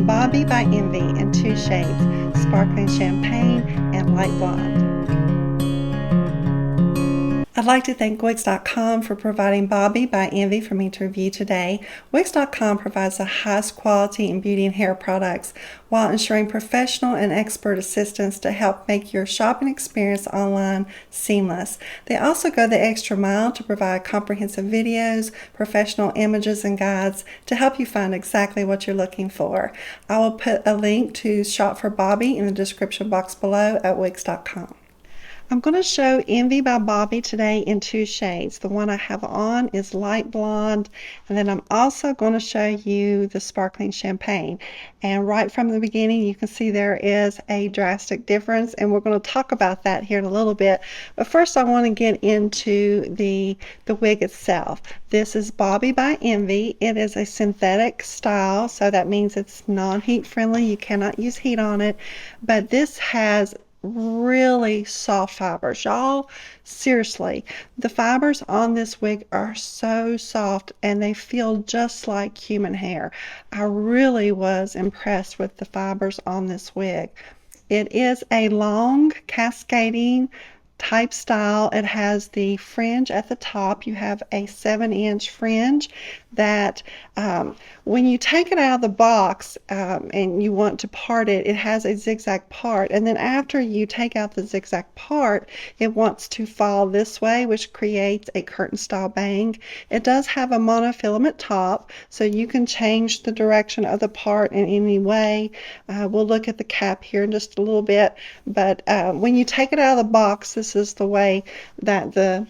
Bobbi by Envy in 2 shades, Sparkling Champagne and Light Blonde. I'd like to thank Wix.com for providing Bobbi by Envy for me to review today. Wix.com provides the highest quality in beauty and hair products while ensuring professional and expert assistance to help make your shopping experience online seamless. They also go the extra mile to provide comprehensive videos, professional images, and guides to help you find exactly what you're looking for. I will put a link to shop for Bobbi in the description box below at Wix.com. I'm going to show Envy by Bobbi today in 2 shades. The one I have on is light blonde, and then I'm also going to show you the sparkling champagne. And right from the beginning you can see there is a drastic difference, and we're going to talk about that here in a little bit. But first I want to get into the wig itself. This is Bobbi by Envy. It is a synthetic style, so that means it's non-heat friendly. You cannot use heat on it, but this has really soft fibers. Y'all, seriously, the fibers on this wig are so soft and they feel just like human hair. I really was impressed with the fibers on this wig. It is a long cascading type style. It has the fringe at the top. You have a 7-inch fringe that when you take it out of the box and you want to part it, it has a zigzag part, and then after you take out the zigzag part, it wants to fall this way, which creates a curtain style bang. It does have a monofilament top, so you can change the direction of the part in any way. We'll look at the cap here in just a little bit, but when you take it out of the box, this is the way that the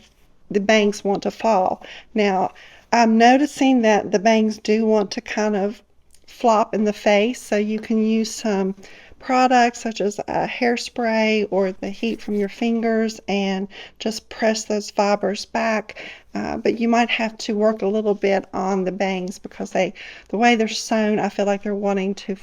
bangs want to fall. Now, I'm noticing that the bangs do want to kind of flop in the face, so you can use some products such as a hairspray or the heat from your fingers and just press those fibers back. But you might have to work a little bit on the bangs because the way they're sewn, I feel like they're wanting to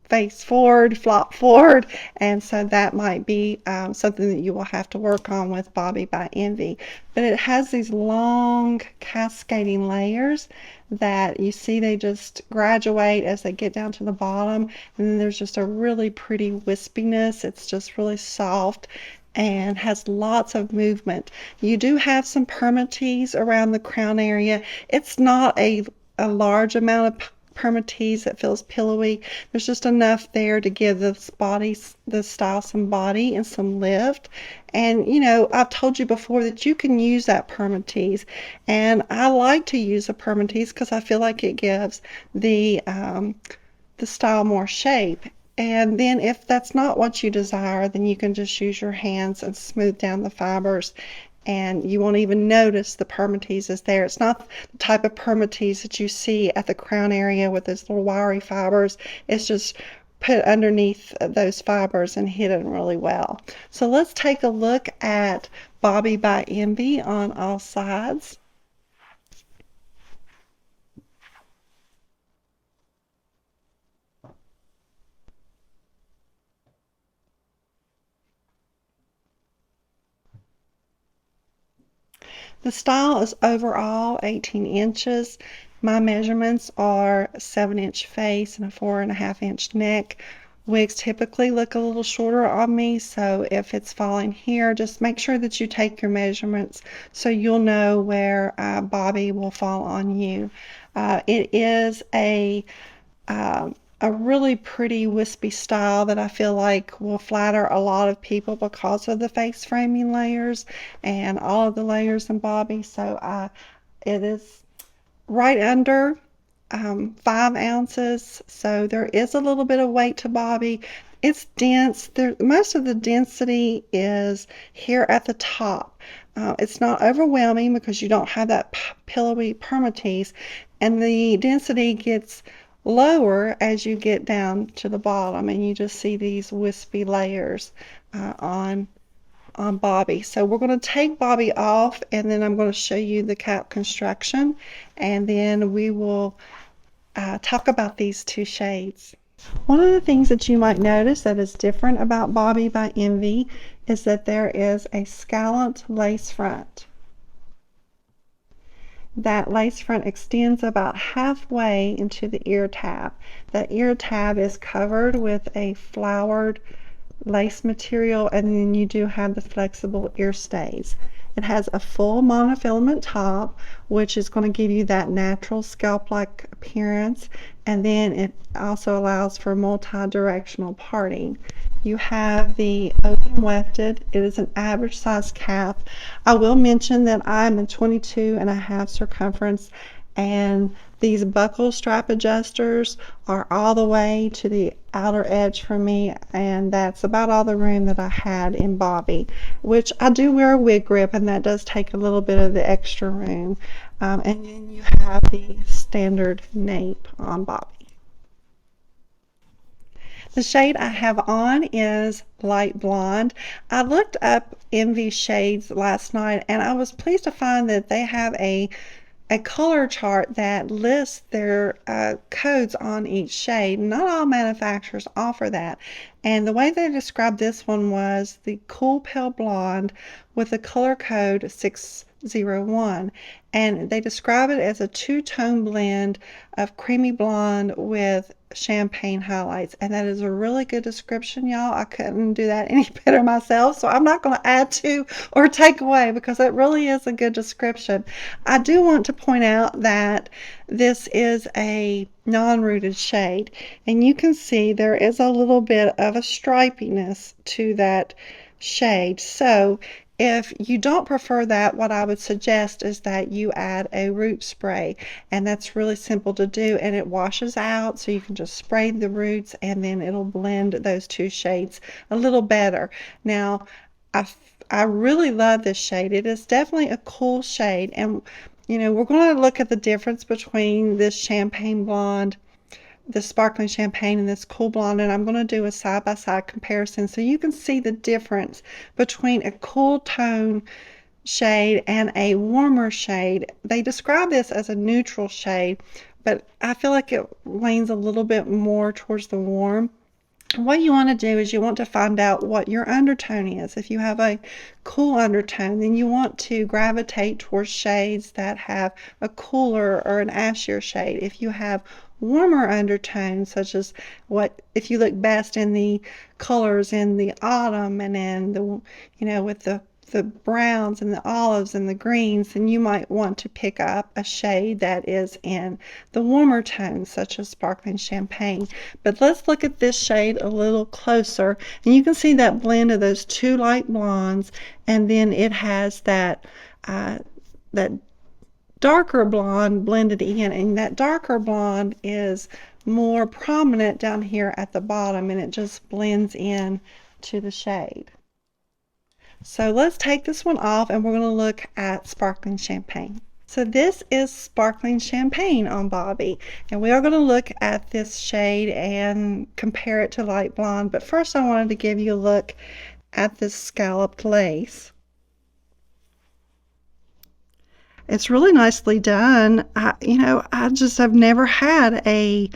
face forward, flop forward, and so that might be something that you will have to work on with Bobbi by Envy. But it has these long cascading layers that you see they just graduate as they get down to the bottom, and then there's just a really pretty wispiness. It's just really soft and has lots of movement. You do have some permatease around the crown area. It's not a large amount of permatease that feels pillowy. There's just enough there to give the style some body and some lift. And you know, I've told you before that you can use that permatease, and I like to use a permatease because I feel like it gives the style more shape. And then if that's not what you desire, then you can just use your hands and smooth down the fibers, and you won't even notice the permatease is there. It's not the type of permatease that you see at the crown area with those little wiry fibers. It's just put underneath those fibers and hidden really well. So let's take a look at Bobbi by Envy on all sides. The style is overall 18 inches. My measurements are a 7-inch face and a 4.5-inch neck. Wigs typically look a little shorter on me, so if it's falling here, just make sure that you take your measurements so you'll know where Bobbi will fall on you. It is a really pretty wispy style that I feel like will flatter a lot of people because of the face framing layers and all of the layers in Bobbi. So it is right under 5 ounces, so there is a little bit of weight to Bobbi. It's dense. Most of the density is here at the top. It's not overwhelming because you don't have that pillowy permatease, and the density gets lower as you get down to the bottom, and you just see these wispy layers on Bobbi. So we're going to take Bobbi off, and then I'm going to show you the cap construction, and then we will talk about these 2 shades. One of the things that you might notice that is different about Bobbi by Envy is that there is a scalloped lace front. that lace front extends about halfway into the ear tab. The ear tab is covered with a flowered lace material, and then you do have the flexible ear stays. It has a full monofilament top, which is going to give you that natural scalp-like appearance, and then it also allows for multi-directional parting. You have the open wefted. It is an average size cap. I will mention that I'm a 22.5 circumference, and these buckle strap adjusters are all the way to the outer edge for me, and that's about all the room that I had in Bobbi, which I do wear a wig grip, and that does take a little bit of the extra room. And then you have the standard nape on Bobbi. The shade I have on is light blonde. I looked up Envy shades last night, and I was pleased to find that they have a color chart that lists their codes on each shade. Not all manufacturers offer that. And the way they described this one was the cool pale blonde with the color code 601. And they describe it as a two-tone blend of creamy blonde with champagne highlights, and that is a really good description, y'all. I couldn't do that any better myself, so I'm not going to add to or take away because it really is a good description. I do want to point out that this is a non-rooted shade, and you can see there is a little bit of a stripiness to that shade. So if you don't prefer that, what I would suggest is that you add a root spray, and that's really simple to do, and it washes out, so you can just spray the roots and then it'll blend those two shades a little better. Now, I really love this shade. It is definitely a cool shade, and you know, we're going to look at the difference between this champagne blonde, the sparkling champagne, and this cool blonde, and I'm going to do a side-by-side comparison so you can see the difference between a cool tone shade and a warmer shade. They describe this as a neutral shade, but I feel like it leans a little bit more towards the warm. What you want to do is you want to find out what your undertone is. If you have a cool undertone, then you want to gravitate towards shades that have a cooler or an ashier shade. If you have warmer undertones, such as what if you look best in the colors in the autumn and in the, you know, with the browns and the olives and the greens, then you might want to pick up a shade that is in the warmer tones, such as sparkling champagne. But let's look at this shade a little closer, and you can see that blend of those two light blondes, and then it has that that darker blonde blended in, and that darker blonde is more prominent down here at the bottom, and it just blends in to the shade. So let's take this one off, and we're going to look at sparkling champagne. So this is sparkling champagne on Bobbi, and we are going to look at this shade and compare it to light blonde. But first I wanted to give you a look at this scalloped lace. It's really nicely done. I just have never had a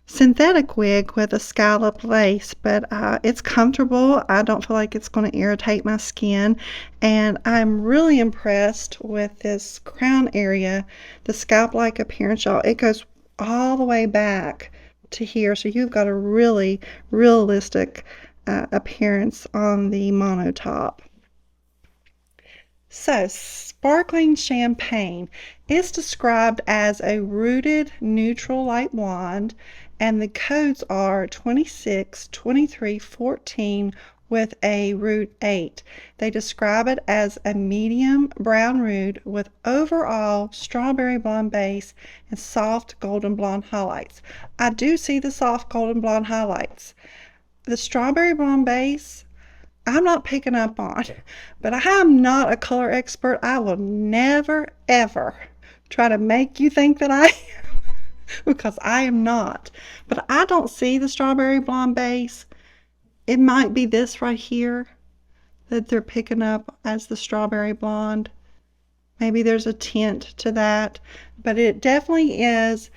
synthetic wig with a scalloped lace, but it's comfortable. I don't feel like it's going to irritate my skin, and I'm really impressed with this crown area, the scalp-like appearance, y'all. It goes all the way back to here, so you've got a really realistic appearance on the mono top. So sparkling champagne is described as a rooted neutral light blonde, and the codes are 26, 23, 14 with a root 8. They describe it as a medium brown root with overall strawberry blonde base and soft golden blonde highlights. I do see the soft golden blonde highlights. The strawberry blonde base, I'm not picking up on, but I am not a color expert. I will never, ever try to make you think that I am, because I am not. But I don't see the strawberry blonde base. It might be this right here that they're picking up as the strawberry blonde. Maybe there's a tint to that, but it definitely is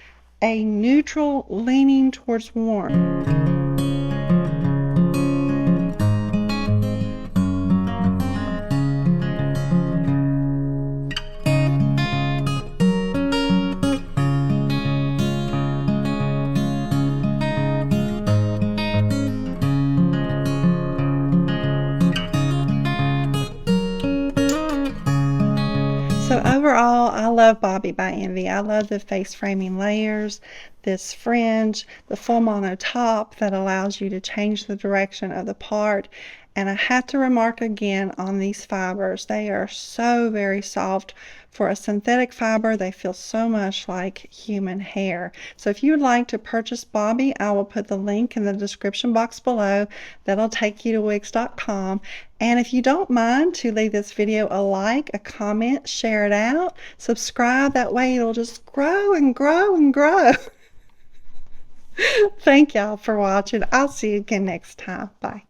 a neutral leaning towards warm. So overall, I love Bobbi by Envy. I love the face framing layers, this fringe, the full mono top that allows you to change the direction of the part. And I have to remark again on these fibers. They are so very soft. For a synthetic fiber, they feel so much like human hair. So if you would like to purchase Bobbi, I will put the link in the description box below. That'll take you to wigs.com. And if you don't mind to leave this video a like, a comment, share it out, subscribe. That way it'll just grow and grow and grow. Thank y'all for watching. I'll see you again next time. Bye.